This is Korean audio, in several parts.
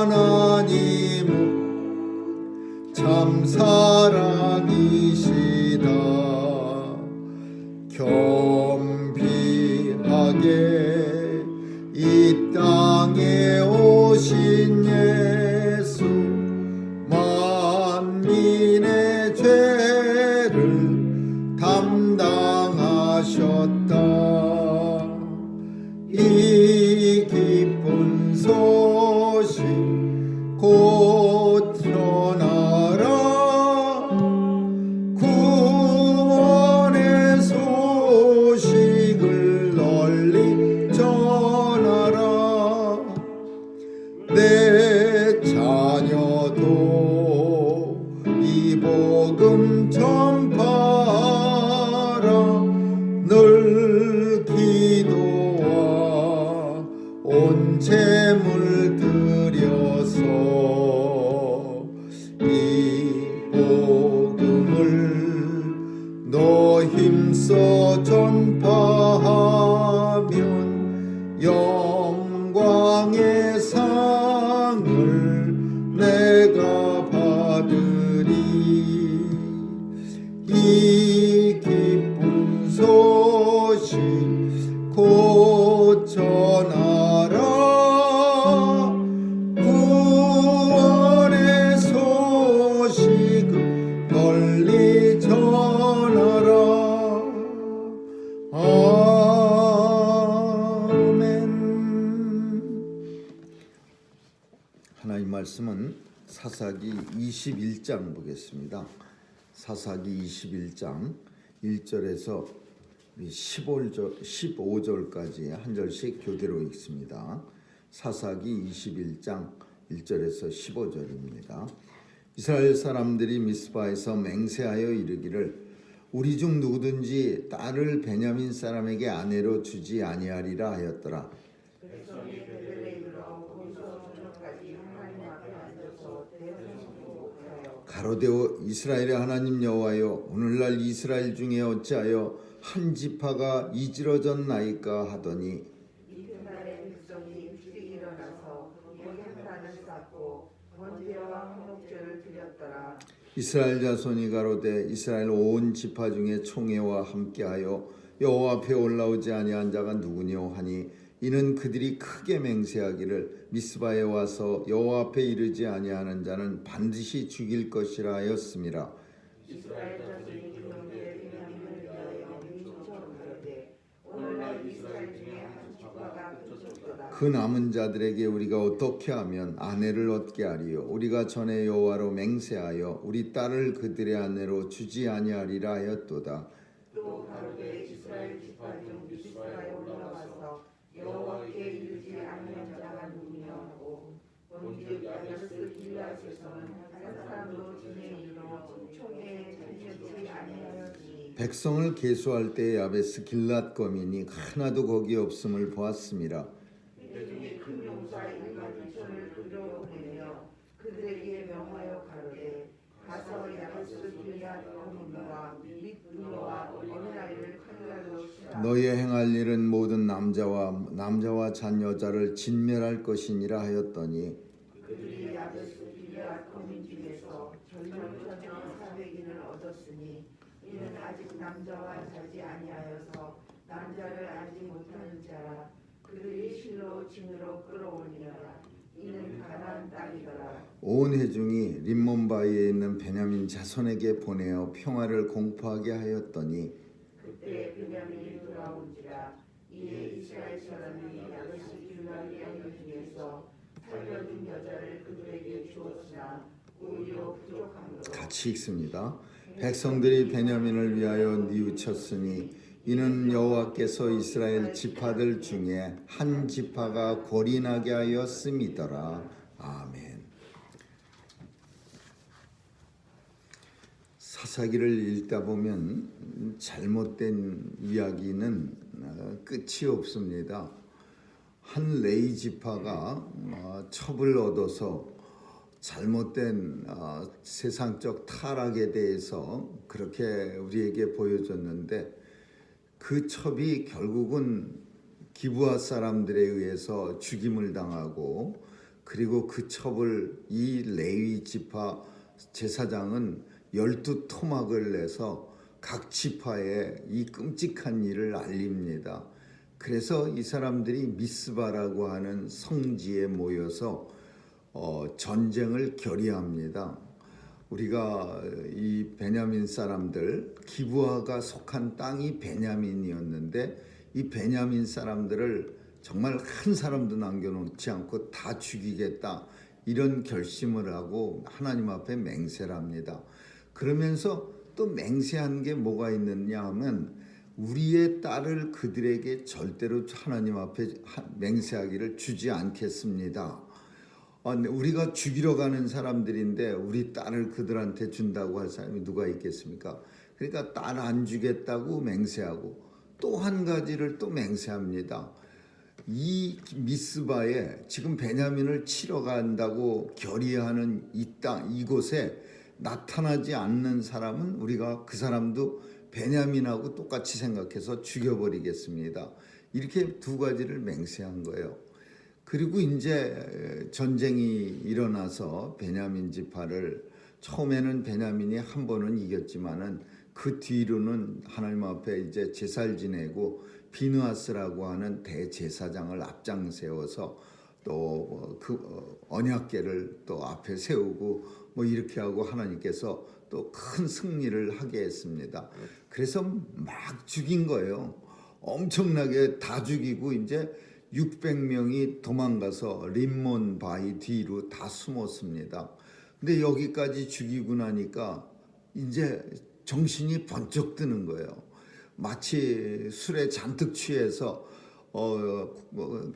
하나님은 참 사랑이시다. 겸비하게 이 땅에 오신 예수, 만민의 죄를 담당하셨다. 이 기쁜 소식 곧 전하라. 구원의 소식을 널리 전하라. 내 자녀도 이 복음 전파하라. 늘 기도와 온 재물 들여서 이 복음을 너 힘써 전파하면 영광의 상을 내가 받으리. 이 기쁜 소식 곧 전하라. 구원의 소식을 널리 전하라. 아멘. 하나님 말씀은 사사기 21장 보겠습니다. 사사기 21장 1절에서 15절까지 한 절씩 교대로 읽습니다. 사사기 21장 1절에서 15절입니다. 이스라엘 사람들이 미스바에서 맹세하여 이르기를 우리 중 누구든지 딸을 베냐민 사람에게 아내로 주지 아니하리라 하였더라. 가로되어 이스라엘의 하나님 여호와여, 오늘날 이스라엘 중에 어찌하여 한 지파가 이지러졌나이까 하더니 이튿날에 백성이 일찍 일어나서 모략단을 쌓고 번제와 화목제를 드렸더라. 이스라엘 자손이 가로되 이스라엘 온 지파 중에 총회와 함께하여 여호와 앞에 올라오지 아니한 자가 누구뇨 하니 이는 그들이 크게 맹세하기를 미스바에 와서 여호와 앞에 이르지 아니하는 자는 반드시 죽일 것이라 하였음이라. 이스라엘 자손이 그들에게 베냐민을 위하여 미쳐가로되 오늘날 이스라엘 중에 한 지파가 그쳤도다. 그 남은 자들에게 우리가 어떻게 하면 아내를 얻게 하리요? 우리가 전에 여호와로 맹세하여 우리 딸을 그들의 아내로 주지 아니하리라 하였도다. 또 가로되 이스라엘 지파 중 미스바에 올라와서 여호와께 이르지 아니한 자가 누구냐 하고 본즉 야베스 길앗에서는 한 사람도 진에 이르러 총회에 참여치 아니하였으니 백성을 계수할 때 야베스 길랏 거민이 하나도 거기 없음을 보았음이라. 그중에 큰 용사 1만 2천을 들여보내며 그들에게 명하여 가로되 가서 야베스 길앗 거민과 윗누와 어린아이를 칼날로 치라. 너의 행할 일은 모든 남자와 잔 여자를 진멸할 것이니라 하였더니 그들이 야베스 길앗 거민 중에서 젊은 처녀 400인을 얻었으니 이는 아직 남자와 자지 아니하여서 남자를 알지 못하는 자라. 그들이 실로 진으로 끌어올리라. 이는 가나안 땅이더라. 온 회중이 림몬바위에 있는 베냐민 자손에게 보내어 평화를 공포하게 하였더니 그때 베냐민이 돌아온지라. 이에 이스라엘 사람이 야베스 길앗 여인 중에서 살려준 여자를 그들에게 주었으나 오히려 부족함으로. 같이 읽습니다. 백성들이 베냐민을 위하여 뉘우쳤으니 이는 여호와께서 이스라엘 지파들 중에 한 지파가 골인하게 하였음이더라. 아멘. 사사기를 읽다 보면 잘못된 이야기는 끝이 없습니다. 한 레위 지파가 첩을 얻어서 잘못된 세상적 타락에 대해서 그렇게 우리에게 보여줬는데 그 첩이 결국은 기브아 사람들에 의해서 죽임을 당하고 그리고 그 첩을 이 레위 지파 제사장은 12토막을 내서 각 지파에 이 끔찍한 일을 알립니다. 그래서 이 사람들이 미스바라고 하는 성지에 모여서 전쟁을 결의합니다. 우리가 이 베냐민 사람들, 기브아가 속한 땅이 베냐민이었는데 이 베냐민 사람들을 정말 한 사람도 남겨놓지 않고 다 죽이겠다, 이런 결심을 하고 하나님 앞에 맹세를 합니다. 그러면서 또 맹세한 게 뭐가 있느냐 하면 우리의 딸을 그들에게 절대로 하나님 앞에 맹세하기를 주지 않겠습니다. 우리가 죽이러 가는 사람들인데 우리 딸을 그들한테 준다고 할 사람이 누가 있겠습니까? 그러니까 딸 안 주겠다고 맹세하고 또 한 가지를 또 맹세합니다. 이 미스바에 지금 베냐민을 치러 간다고 결의하는 이 땅, 이곳에 나타나지 않는 사람은 우리가 그 사람도 베냐민하고 똑같이 생각해서 죽여버리겠습니다. 이렇게 두 가지를 맹세한 거예요. 그리고 이제 전쟁이 일어나서 베냐민 지파를, 처음에는 베냐민이 한 번은 이겼지만은 그 뒤로는 하나님 앞에 이제 제사를 지내고 비느하스라고 하는 대제사장을 앞장 세워서 또 그 언약궤를 또 앞에 세우고 뭐 이렇게 하고 하나님께서 또 큰 승리를 하게 했습니다. 그래서 막 죽인 거예요. 엄청나게 다 죽이고 이제 600명이 도망가서 림몬 바위 뒤로 다 숨었습니다. 근데 여기까지 죽이고 나니까 이제 정신이 번쩍 드는 거예요. 마치 술에 잔뜩 취해서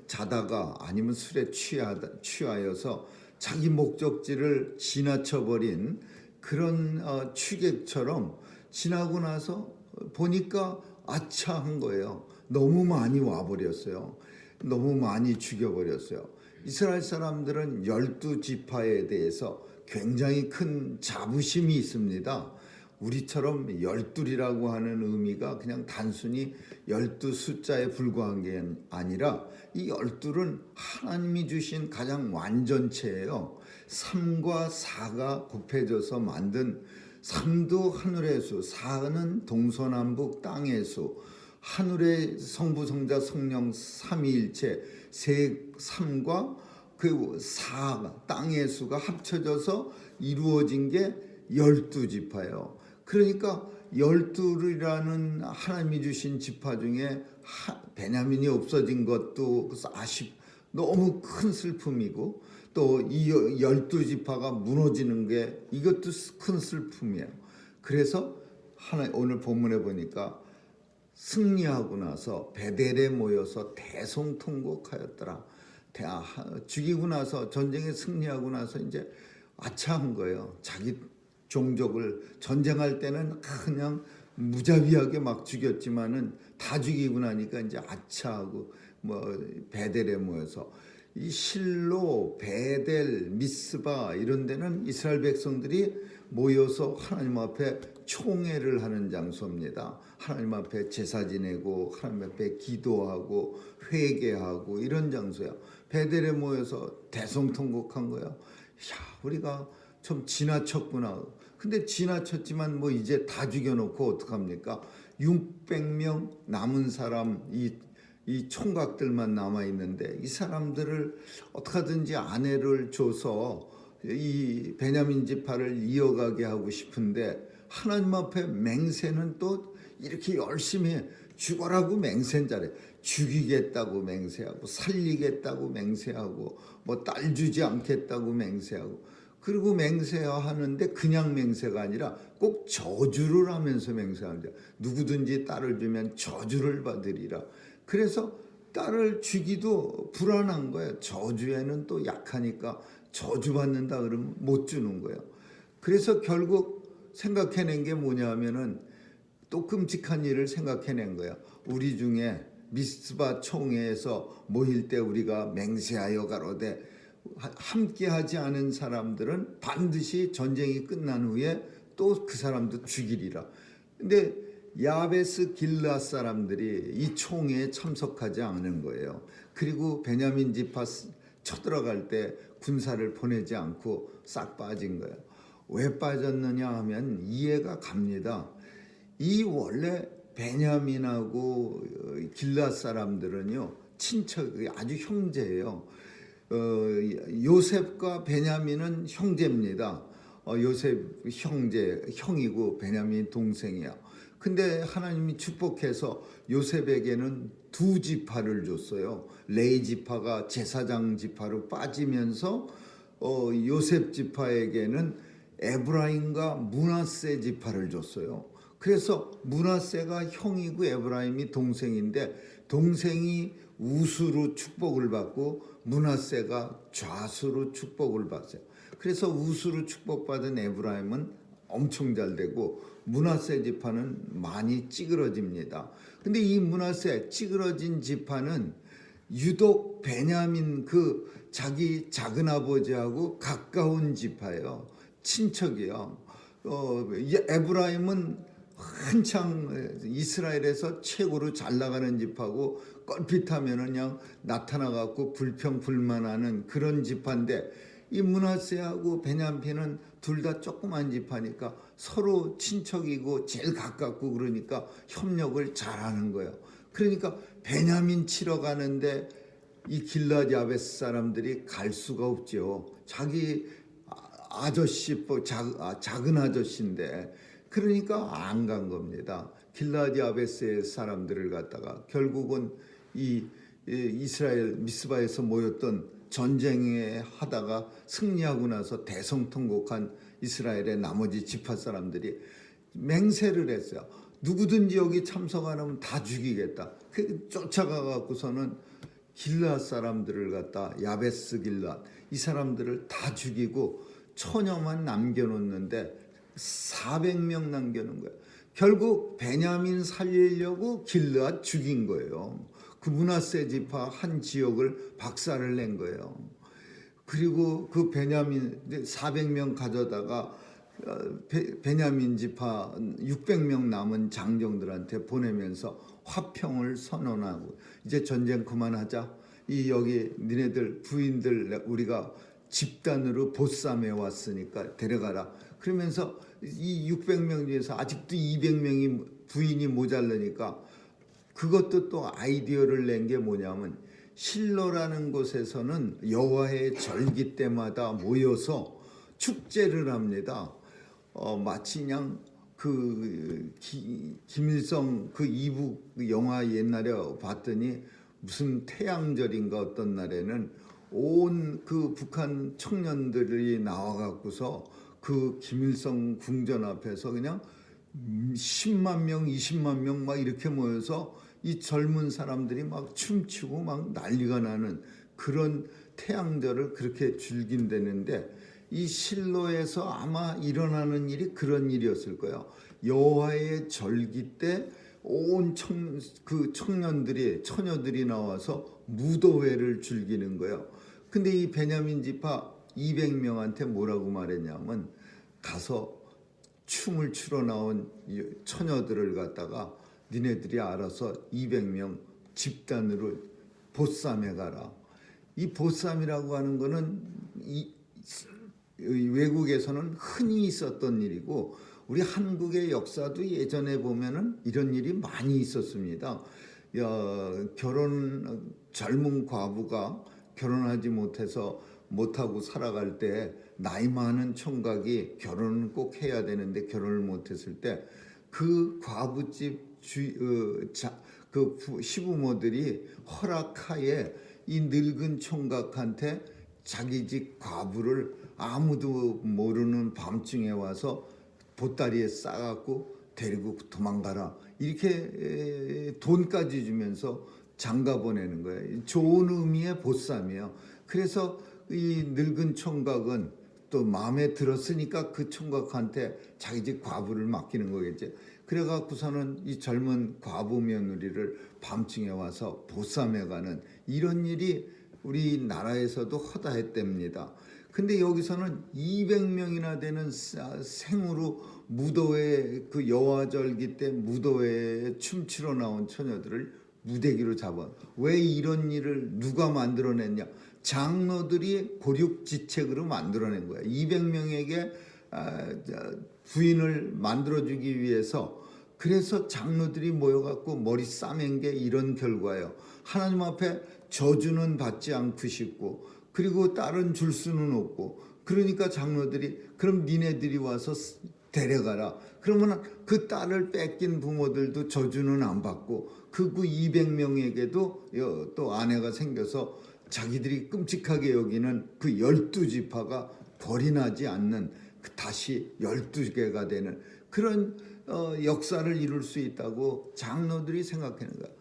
자다가 아니면 술에 취하여서 자기 목적지를 지나쳐버린 그런 취객처럼 지나고 나서 보니까 아차한 거예요. 너무 많이 와버렸어요. 너무 많이 죽여버렸어요. 이스라엘 사람들은 12지파에 대해서 굉장히 큰 자부심이 있습니다. 우리처럼 12이라고 하는 의미가 그냥 단순히 12 숫자에 불과한 게 아니라 이 12는 하나님이 주신 가장 완전체예요. 3과 4가 곱해져서 만든 3도 하늘의 수, 4는 동서남북 땅의 수, 하늘의 성부 성자 성령 삼위일체 3과 그 4 땅의 수가 합쳐져서 이루어진 게 12지파예요. 그러니까 12이라는 하나님이 주신 지파 중에 베냐민이 없어진 것도 너무 큰 슬픔이고 또 이 12지파가 무너지는 게 이것도 큰 슬픔이에요. 그래서 오늘 본문에 보니까 승리하고 나서 베델에 모여서 대성통곡하였더라. 죽이고 나서 전쟁에 승리하고 나서 이제 아차한 거예요. 자기 종족을 전쟁할 때는 그냥 무자비하게 막 죽였지만은 다 죽이고 나니까 이제 아차하고 뭐 베델에 모여서 이 실로, 베델, 미스바 이런 데는 이스라엘 백성들이 모여서 하나님 앞에 총회를 하는 장소입니다. 하나님 앞에 제사 지내고 하나님 앞에 기도하고 회개하고 이런 장소야. 베델에 모여서 대성통곡한 거야. 야, 우리가 좀 지나쳤구나. 근데 지나쳤지만 뭐 이제 다 죽여놓고 어떡합니까? 600명 남은 사람, 이 총각들만 남아 있는데 이 사람들을 어떻게든지 아내를 줘서 이 베냐민 지파를 이어가게 하고 싶은데 하나님 앞에 맹세는 또 이렇게 열심히 죽어라고 맹세는 잘해. 죽이겠다고 맹세하고 살리겠다고 맹세하고 뭐 딸 주지 않겠다고 맹세하고, 그리고 맹세하는데 그냥 맹세가 아니라 꼭 저주를 하면서 맹세합니다. 누구든지 딸을 주면 저주를 받으리라. 그래서 딸을 주기도 불안한 거예요. 저주에는 또 약하니까 저주받는다 그러면 못 주는 거예요. 그래서 결국 생각해낸 게 뭐냐면은 또 끔찍한 일을 생각해낸 거예요. 우리 중에 미스바 총회에서 모일 때 우리가 맹세하여 가로되 함께하지 않은 사람들은 반드시 전쟁이 끝난 후에 또 그 사람도 죽이리라. 근데 야베스 길르앗 사람들이 이 총회에 참석하지 않은 거예요. 그리고 베냐민 지파 쳐들어갈 때 군사를 보내지 않고 싹 빠진 거예요. 왜 빠졌느냐 하면 이해가 갑니다. 이 원래 베냐민하고 길앗 사람들은요 친척이 아주 형제예요. 요셉과 베냐민은 형제입니다. 요셉 형이고 베냐민 동생이야. 근데 하나님이 축복해서 요셉에게는 두 지파를 줬어요. 레위 지파가 제사장 지파로 빠지면서 요셉 지파에게는 에브라임과 므낫세 지파를 줬어요. 그래서 므낫세가 형이고 에브라임이 동생인데 동생이 우수로 축복을 받고 므낫세가 좌수로 축복을 받았어요. 그래서 우수로 축복받은 에브라임은 엄청 잘 되고 므낫세 지파는 많이 찌그러집니다. 근데 이 므낫세 찌그러진 지파는 유독 베냐민 그 자기 작은 아버지하고 가까운 지파예요. 친척이요. 에브라임은 한창 이스라엘에서 최고로 잘 나가는 지파고 껄핏하면 그냥 나타나갖고 불평불만하는 그런 지파인데 이 므낫세하고 베냐민은 둘 다 조그만 지파니까 서로 친척이고 제일 가깝고 그러니까 협력을 잘하는 거예요. 그러니까 베냐민 치러 가는데 이 길앗 야베스 사람들이 갈 수가 없죠. 자기 아저씨 작은 아저씨인데 그러니까 안 간 겁니다. 길앗 야베스의 사람들을 갖다가 결국은 이 이스라엘 미스바에서 모였던 전쟁에 하다가 승리하고 나서 대성통곡한 이스라엘의 나머지 지파 사람들이 맹세를 했어요. 누구든지 여기 참석 안 하면 다 죽이겠다. 그 쫓아가 갖고서는 길앗 사람들을 갖다 야베스 길앗 이 사람들을 다 죽이고 처녀만 남겨놓는데 400명 남겨놓은 거예요. 결국 베냐민 살리려고 길앗 죽인 거예요. 그 므낫세 지파 한 지역을 박살을 낸 거예요. 그리고 그 베냐민 400명 가져다가 베냐민 지파 600명 남은 장정들한테 보내면서 화평을 선언하고 이제 전쟁 그만하자. 여기 니네들 부인들 우리가 집단으로 보쌈해 왔으니까 데려가라. 그러면서 이 600명 중에서 아직도 200명이 부인이 모자르니까 그것도 또 아이디어를 낸 게 뭐냐면 실로라는 곳에서는 여호와의 절기 때마다 모여서 축제를 합니다. 마치 그냥 그 김일성 그 이북 영화 옛날에 봤더니 무슨 태양절인가 어떤 날에는 온 그 북한 청년들이 나와갖고서 그 김일성 궁전 앞에서 그냥 10만 명, 20만 명 막 이렇게 모여서 이 젊은 사람들이 막 춤추고 막 난리가 나는 그런 태양절을 그렇게 즐긴다는데 이 실로에서 아마 일어나는 일이 그런 일이었을 거예요. 여호와의 절기 때 온 그 청년들이 처녀들이 나와서 무도회를 즐기는 거예요. 근데 이 베냐민 지파 200명한테 뭐라고 말했냐면 가서 춤을 추러 나온 처녀들을 갖다가 니네들이 알아서 200명 집단으로 보쌈해 가라. 이 보쌈이라고 하는 거는 외국에서는 흔히 있었던 일이고 우리 한국의 역사도 예전에 보면은 이런 일이 많이 있었습니다. 젊은 과부가 결혼하지 못하고 살아갈 때 나이 많은 총각이 결혼을 꼭 해야 되는데 결혼을 못했을 때 그 과부집 그 시부모들이 허락하에 이 늙은 총각한테 자기 집 과부를 아무도 모르는 밤중에 와서 보따리에 싸갖고 데리고 도망가라 이렇게 돈까지 주면서 장가 보내는 거예요. 좋은 의미의 보쌈이에요. 그래서 이 늙은 총각은 또 마음에 들었으니까 그 총각한테 자기 집 과부를 맡기는 거겠지. 그래갖고서는 이 젊은 과부 며느리를 밤중에 와서 보쌈해가는 이런 일이 우리나라에서도 허다했답니다. 근데 여기서는 200명이나 되는 생으로 무도회 그 여호와절기 때 무도회에 춤추러 나온 처녀들을 무대기로 잡아. 왜 이런 일을 누가 만들어냈냐? 장로들이 고륙지책으로 만들어낸 거예요. 200명에게 부인을 만들어주기 위해서. 그래서 장로들이 모여갖고 머리 싸맨 게 이런 결과예요. 하나님 앞에 저주는 받지 않고 싶고, 그리고 딸은 줄 수는 없고, 그러니까 장로들이 그럼 니네들이 와서 데려가라. 그러면 그 딸을 뺏긴 부모들도 저주는 안 받고, 그 200명에게도 또 아내가 생겨서 자기들이 끔찍하게 여기는 그 12지파가 벌이 나지 않는 다시 12개가 되는 그런 역사를 이룰 수 있다고 장로들이 생각하는 거야.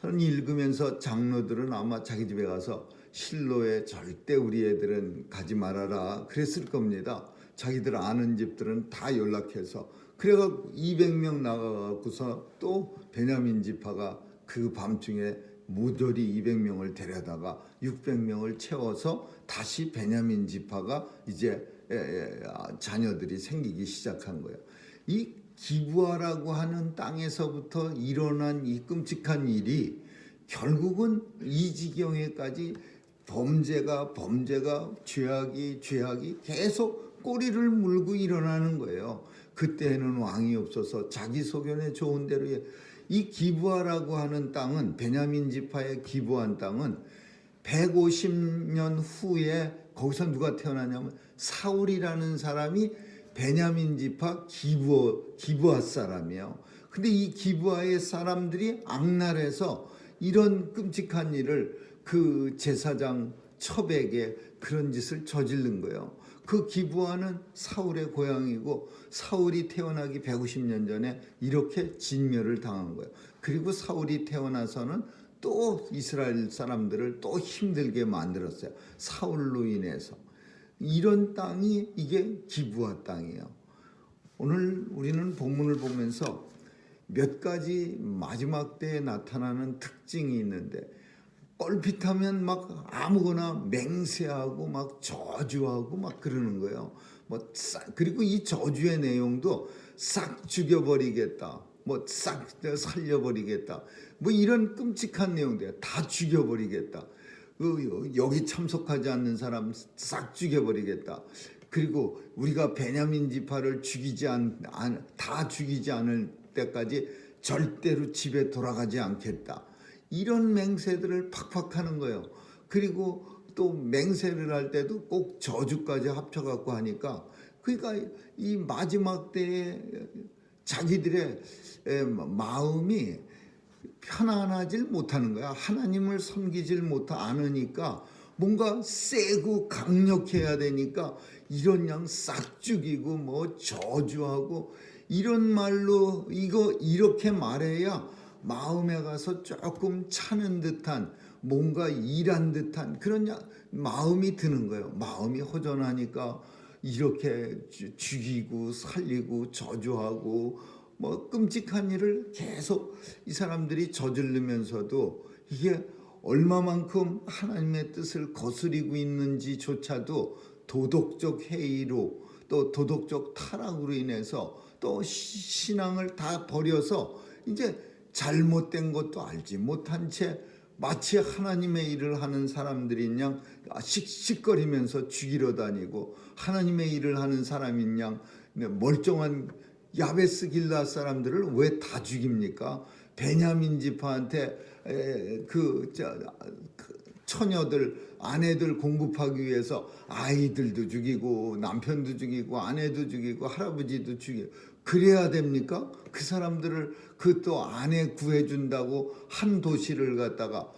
저는 읽으면서 장로들은 아마 자기 집에 가서 실로에 절대 우리 애들은 가지 말아라 그랬을 겁니다. 자기들 아는 집들은 다 연락해서. 그래가 200명 나가고서 또 베냐민 지파가 그 밤중에 모조리 200명을 데려다가 600명을 채워서 다시 베냐민 지파가 이제 자녀들이 생기기 시작한 거예요. 이 기브아라고 하는 땅에서부터 일어난 이 끔찍한 일이 결국은 이 지경에까지 범죄가 죄악이 계속 꼬리를 물고 일어나는 거예요. 그때는 왕이 없어서 자기 소견에 좋은 대로 이 기브아라고 하는 땅은 베냐민 지파의 기브아한 땅은 150년 후에 거기서 누가 태어나냐면 사울이라는 사람이 베냐민 지파 기브아 사람이에요. 근데 이 기브아의 사람들이 악랄해서 이런 끔찍한 일을 그 제사장 첩에게 그런 짓을 저지른 거예요. 그 기브아는 사울의 고향이고 사울이 태어나기 150년 전에 이렇게 진멸을 당한 거예요. 그리고 사울이 태어나서는 또 이스라엘 사람들을 또 힘들게 만들었어요. 사울로 인해서. 이런 땅이 이게 기브아 땅이에요. 오늘 우리는 본문을 보면서 몇 가지 마지막 때에 나타나는 특징이 있는데 뻘핏하면 막 아무거나 맹세하고 막 저주하고 막 그러는 거예요. 그리고 이 저주의 내용도 싹 죽여버리겠다. 싹 살려버리겠다. 이런 끔찍한 내용들 다 죽여버리겠다. 여기 참석하지 않는 사람 싹 죽여버리겠다. 그리고 우리가 베냐민 지파를 다 죽이지 않을 때까지 절대로 집에 돌아가지 않겠다. 이런 맹세들을 팍팍 하는 거예요. 그리고 또 맹세를 할 때도 꼭 저주까지 합쳐갖고 하니까, 그러니까 이 마지막 때에 자기들의 마음이 편안하질 못하는 거야. 하나님을 섬기질 않으니까 뭔가 세고 강력해야 되니까 이런 양 싹 죽이고 저주하고 이런 말로 이렇게 말해야 마음에 가서 조금 차는 듯한 뭔가 일한 듯한 그런 마음이 드는 거예요. 마음이 허전하니까 이렇게 죽이고 살리고 저주하고 끔찍한 일을 계속 이 사람들이 저지르면서도 이게 얼마만큼 하나님의 뜻을 거스리고 있는지조차도 도덕적 해이로 또 도덕적 타락으로 인해서 또 신앙을 다 버려서 이제 잘못된 것도 알지 못한 채 마치 하나님의 일을 하는 사람들인 양 씩씩거리면서 죽이러 다니고, 하나님의 일을 하는 사람인 양 멀쩡한 야베스 길라 사람들을 왜 다 죽입니까? 베냐민 지파한테 그 처녀들 아내들 공급하기 위해서 아이들도 죽이고 남편도 죽이고 아내도 죽이고 할아버지도 죽이고 그래야 됩니까? 그 사람들을 그 또 아내 구해준다고 한 도시를 갖다가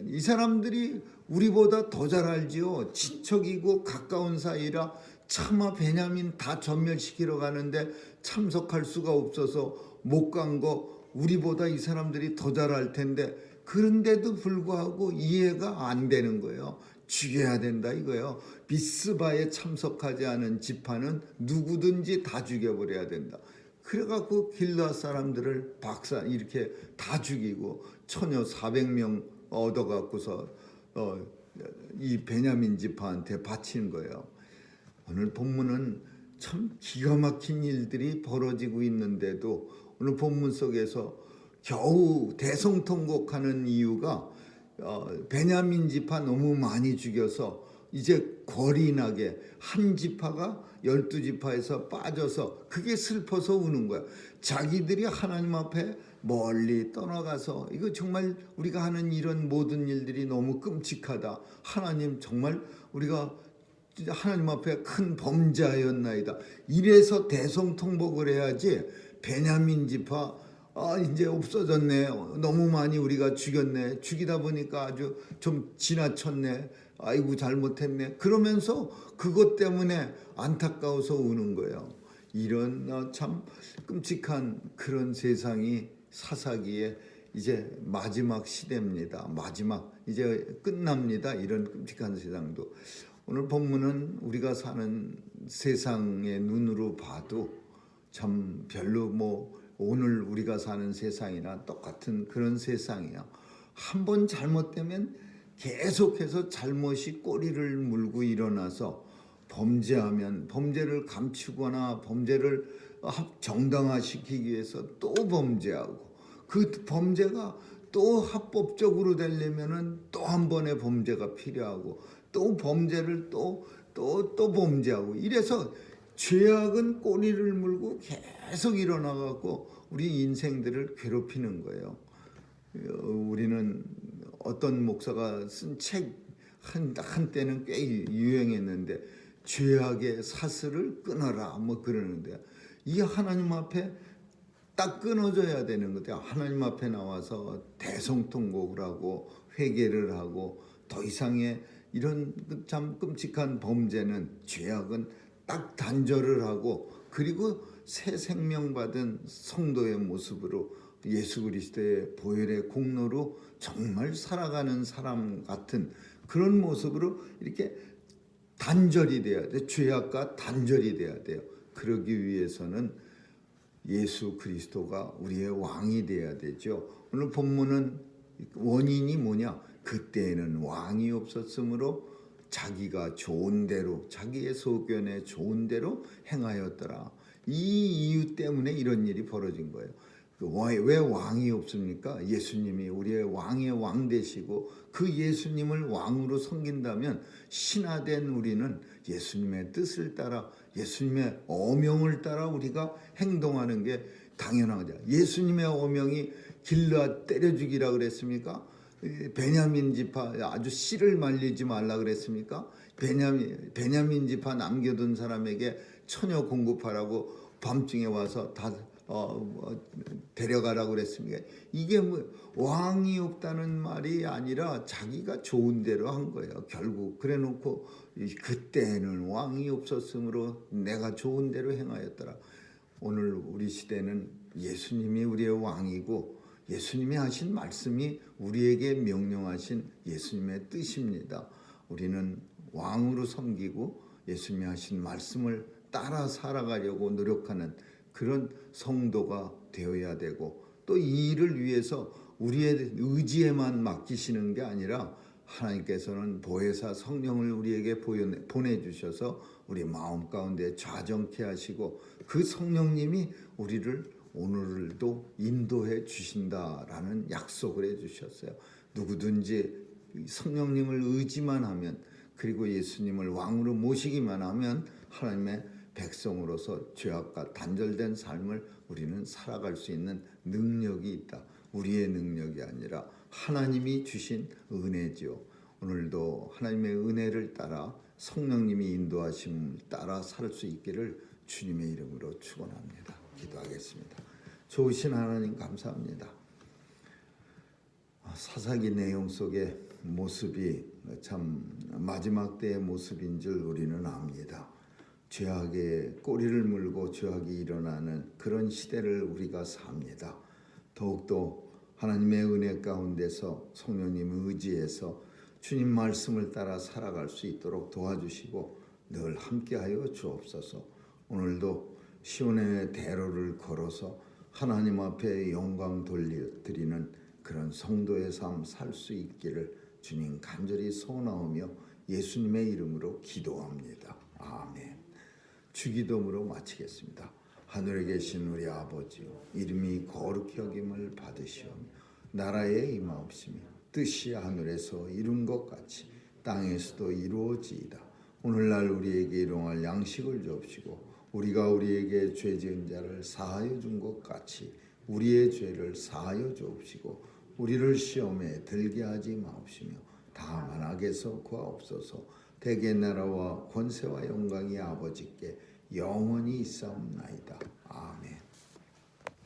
이 사람들이 우리보다 더 잘 알지요. 친척이고 가까운 사이라 차마 베냐민 다 전멸시키러 가는데 참석할 수가 없어서 못 간 거 우리보다 이 사람들이 더 잘 알 텐데 그런데도 불구하고 이해가 안 되는 거예요. 죽여야 된다 이거예요. 미스바에 참석하지 않은 지파는 누구든지 다 죽여버려야 된다. 그래갖고 길라 사람들을 이렇게 다 죽이고 처녀 400명 얻어갖고서 이 베냐민 지파한테 바친 거예요. 오늘 본문은 참 기가 막힌 일들이 벌어지고 있는데도 오늘 본문 속에서 겨우 대성통곡하는 이유가 베냐민 지파 너무 많이 죽여서 이제 궐이 나게 한 지파가 12지파에서 빠져서 그게 슬퍼서 우는 거야. 자기들이 하나님 앞에 멀리 떠나가서 이거 정말 우리가 하는 이런 모든 일들이 너무 끔찍하다. 하나님 정말 우리가 하나님 앞에 큰 범죄하였나이다. 이래서 대성통곡을 해야지. 베냐민 지파 이제 없어졌네. 너무 많이 우리가 죽였네. 죽이다 보니까 아주 좀 지나쳤네. 아이고 잘못했네. 그러면서 그것 때문에 안타까워서 우는 거예요. 이런 참 끔찍한 그런 세상이 사사기에 이제 마지막 시대입니다. 마지막 이제 끝납니다. 이런 끔찍한 세상도. 오늘 본문은 우리가 사는 세상의 눈으로 봐도 참 별로 오늘 우리가 사는 세상이나 똑같은 그런 세상이야. 한번 잘못되면 계속해서 잘못이 꼬리를 물고 일어나서 범죄하면 범죄를 감추거나 범죄를 정당화시키기 위해서 또 범죄하고 그 범죄가 또 합법적으로 되려면은 또 한 번의 범죄가 필요하고 또 범죄를 또 범죄하고 이래서 죄악은 꼬리를 물고 계속 일어나갖고 우리 인생들을 괴롭히는 거예요. 우리는 어떤 목사가 쓴 책 한때는 꽤 유행했는데 죄악의 사슬을 끊어라 그러는데 이 하나님 앞에 딱 끊어져야 되는 거예요. 하나님 앞에 나와서 대성통곡을 하고 회개를 하고 더 이상의 이런 참 끔찍한 범죄는 죄악은 딱 단절을 하고 그리고 새 생명 받은 성도의 모습으로 예수 그리스도의 보혈의 공로로 정말 살아가는 사람 같은 그런 모습으로 이렇게 단절이 돼야 돼. 죄악과 단절이 돼야 돼요. 그러기 위해서는 예수 그리스도가 우리의 왕이 돼야 되죠. 오늘 본문은 원인이 뭐냐? 그때에는 왕이 없었으므로 자기가 좋은 대로 자기의 소견에 좋은 대로 행하였더라. 이 이유 때문에 이런 일이 벌어진 거예요. 왜 왕이 없습니까? 예수님이 우리의 왕의 왕 되시고 그 예수님을 왕으로 섬긴다면 신하된 우리는 예수님의 뜻을 따라 예수님의 어명을 따라 우리가 행동하는 게 당연하죠. 예수님의 어명이 길르앗 때려 죽이라 그랬습니까? 베냐민 지파 아주 씨를 말리지 말라 그랬습니까? 베냐민 지파 남겨둔 사람에게 처녀 공급하라고 밤중에 와서 다 데려가라고 그랬습니까? 이게 왕이 없다는 말이 아니라 자기가 좋은 대로 한 거예요. 결국 그래놓고 그때는 왕이 없었으므로 내가 좋은 대로 행하였더라. 오늘 우리 시대는 예수님이 우리의 왕이고 예수님이 하신 말씀이 우리에게 명령하신 예수님의 뜻입니다. 우리는 왕으로 섬기고 예수님이 하신 말씀을 따라 살아가려고 노력하는 그런 성도가 되어야 되고 또 이 일을 위해서 우리의 의지에만 맡기시는 게 아니라 하나님께서는 보혜사 성령을 우리에게 보내주셔서 우리 마음 가운데 좌정케 하시고 그 성령님이 우리를 오늘도 인도해 주신다라는 약속을 해주셨어요. 누구든지 성령님을 의지만 하면 그리고 예수님을 왕으로 모시기만 하면 하나님의 백성으로서 죄악과 단절된 삶을 우리는 살아갈 수 있는 능력이 있다. 우리의 능력이 아니라 하나님이 주신 은혜죠. 오늘도 하나님의 은혜를 따라 성령님이 인도하심을 따라 살 수 있기를 주님의 이름으로 축원합니다. 기도하겠습니다. 좋으신 하나님 감사합니다. 사사기 내용 속의 모습이 참 마지막 때의 모습인 줄 우리는 압니다. 죄악의 꼬리를 물고 죄악이 일어나는 그런 시대를 우리가 삽니다. 더욱더 하나님의 은혜 가운데서 성령님을 의지해서 주님 말씀을 따라 살아갈 수 있도록 도와주시고 늘 함께하여 주옵소서. 오늘도 시온의 대로를 걸어서 하나님 앞에 영광 돌려드리는 그런 성도의 삶 살 수 있기를 주님 간절히 소원하오며 예수님의 이름으로 기도합니다. 아멘. 주기도문으로 마치겠습니다. 하늘에 계신 우리 아버지요, 이름이 거룩히 여김을 받으시오며 나라에 임하옵시며 뜻이 하늘에서 이룬 것 같이 땅에서도 이루어지이다. 오늘날 우리에게 일용할 양식을 주옵시고 우리가 우리에게 죄 지은 자를 사하여 준 것 같이 우리의 죄를 사하여 주옵시고 우리를 시험에 들게 하지 마옵시며 다만 악에서 구하옵소서. 대개 나라와 권세와 영광이 아버지께 영원히 있사옵나이다. 아멘.